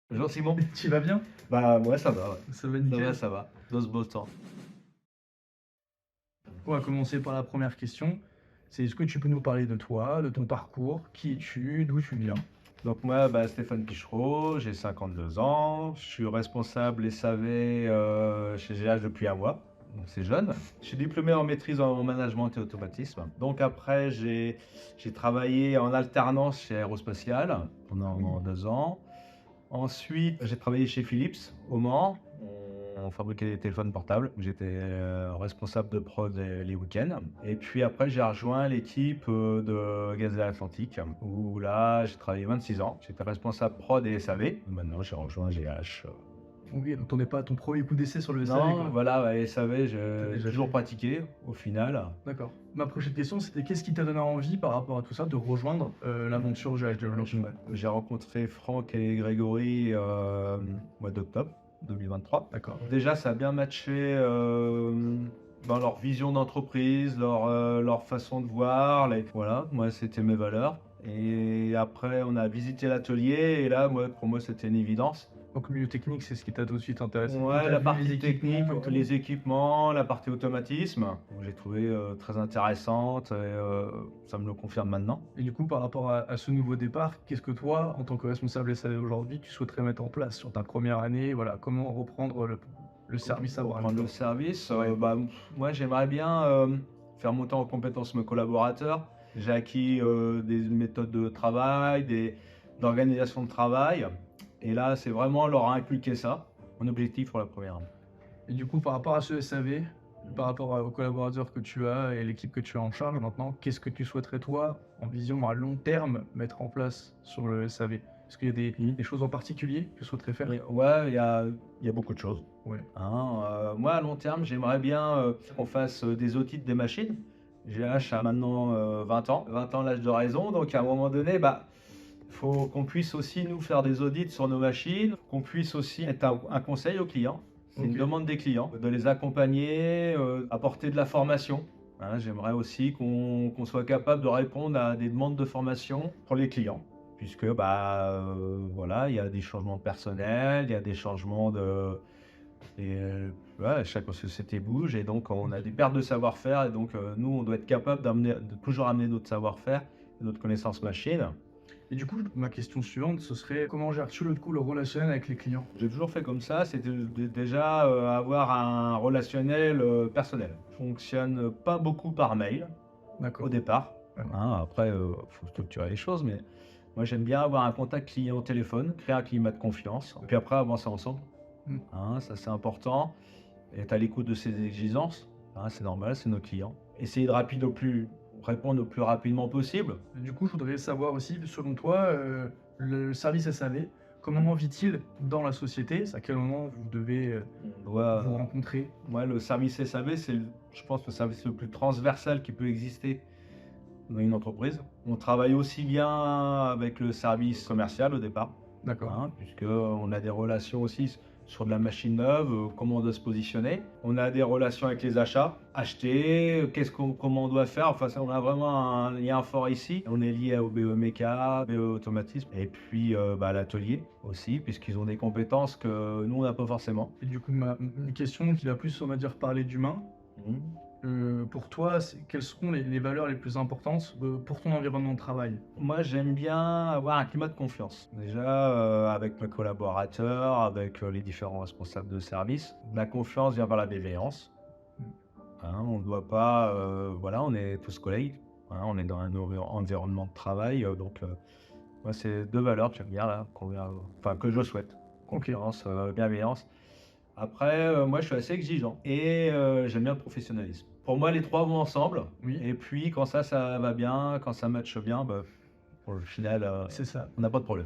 Bonjour Simon. Tu vas bien? Bah ouais, ça va, ouais. Ça va Ça va, nickel. ça va. Dans ce beau temps. On va commencer par la première question. C'est est-ce que tu peux nous parler de toi, de ton parcours, qui es-tu, d'où tu viens? Donc moi, bah, Stéphane Pichereau, j'ai 52 ans. Je suis responsable SAV chez GH depuis un mois. Donc c'est jeune. Je suis diplômé en maîtrise en management et automatisme. Donc après, j'ai travaillé en alternance chez Aérospatiale pendant 2 ans. Ensuite, j'ai travaillé chez Philips au Mans. On fabriquait des téléphones portables. J'étais responsable de prod les week-ends. Et puis après, j'ai rejoint l'équipe de Gaz de l'Atlantique, où là, j'ai travaillé 26 ans. J'étais responsable prod et SAV. Maintenant, j'ai rejoint GH. Oui, donc t'en es pas à ton premier coup d'essai sur le SAV, Non, quoi. voilà, ouais, SAV, T'as j'ai déjà toujours fait. pratiqué au final. D'accord. Ma prochaine question, c'était qu'est-ce qui t'a donné envie par rapport à tout ça de rejoindre l'aventure GH Development? J'ai rencontré Franck et Grégory au mois d'octobre 2023. D'accord. Déjà, ça a bien matché dans leur vision d'entreprise, leur façon de voir. Voilà, moi, c'était mes valeurs. Et après, on a visité l'atelier et là, pour moi, c'était une évidence. Donc le milieu technique, c'est ce qui t'a tout de suite intéressé. Quand Ouais, t'as la vu les partie équipements technique, et tout. les équipements, la partie automatisme, j'ai trouvé très intéressante et ça me le confirme maintenant. Et du coup, par rapport à ce nouveau départ, qu'est-ce que toi, en tant que responsable SAV aujourd'hui, tu souhaiterais mettre en place sur ta première année? Voilà, comment reprendre le service Pour avant un prendre le jour? service, Ouais. moi j'aimerais bien faire monter en compétence mes collaborateurs. J'ai acquis des méthodes de travail, d'organisation de travail. Et là, c'est vraiment leur inculquer ça, mon objectif pour la première année. Et du coup, par rapport à ce SAV, par rapport aux collaborateurs que tu as et l'équipe que tu as en charge maintenant, qu'est-ce que tu souhaiterais, toi, en vision à long terme, mettre en place sur le SAV? Est-ce qu'il y a des choses en particulier que tu souhaiterais faire? Ouais, il y a beaucoup de choses. Ouais. Hein, moi, à long terme, j'aimerais bien qu'on fasse des audits des machines. GH a maintenant 20 ans, 20 ans l'âge de raison, donc à un moment donné, bah, faut qu'on puisse aussi nous faire des audits sur nos machines, qu'on puisse aussi être un conseil aux clients. C'est une Ok. demande des clients, de les accompagner, apporter de la formation. Hein, j'aimerais aussi qu'on soit capable de répondre à des demandes de formation pour les clients, puisque bah, voilà, il y a des changements de personnel, il y a des changements de... Et ouais, chaque société bouge et donc on a des pertes de savoir-faire et donc nous, on doit être capable de toujours amener notre savoir-faire, notre connaissance machine. Et du coup, ma question suivante, ce serait comment gères-tu le coup le relationnel avec les clients? J'ai toujours fait comme ça, c'était déjà avoir un relationnel personnel. Je fonctionne pas beaucoup par mail au D'accord. départ. Ouais. Hein, après, faut structurer les choses, mais moi j'aime bien avoir un contact client au téléphone, créer un climat de confiance, et puis après avancer ensemble. Mm. Hein, ça c'est important. Être à l'écoute de ses exigences, hein, c'est normal, c'est nos clients. Essayer de répondre au plus rapidement possible. Du coup, je voudrais savoir aussi, selon toi, le service SAV, comment vit-il dans la société? À quel moment vous devez On doit, vous rencontrer? moi, le service SAV, je pense, le service le plus transversal qui peut exister dans une entreprise. On travaille aussi bien avec le service commercial au départ, D'accord. hein, puisqu'on a des relations aussi sur de la machine neuve, comment on doit se positionner. On a des relations avec les achats, acheter, comment on doit faire. Enfin, on a vraiment un lien fort ici. On est lié au BE Méca, BE Automatisme, et puis bah, à l'atelier aussi, puisqu'ils ont des compétences que nous, on n'a pas forcément. Et du coup, une question qui va plus, on va dire, parler d'humain. Mhm. Pour toi, quelles seront les valeurs les plus importantes pour ton environnement de travail? Moi, j'aime bien avoir un climat de confiance. Déjà, avec mes collaborateurs, avec les différents responsables de service. La confiance vient par la bienveillance. Mm. Hein, on ne doit pas, voilà, on est tous collègues. Hein, on est dans un environnement de travail, donc moi, c'est deux valeurs que j'aime bien là, enfin que je souhaite. Ok. Confiance, bienveillance. Après, moi, je suis assez exigeant et j'aime bien le professionnalisme. Pour moi, les trois vont ensemble. Oui, Et puis, quand ça va bien, quand ça matche bien, bah, au final, c'est ça. on n'a pas de problème.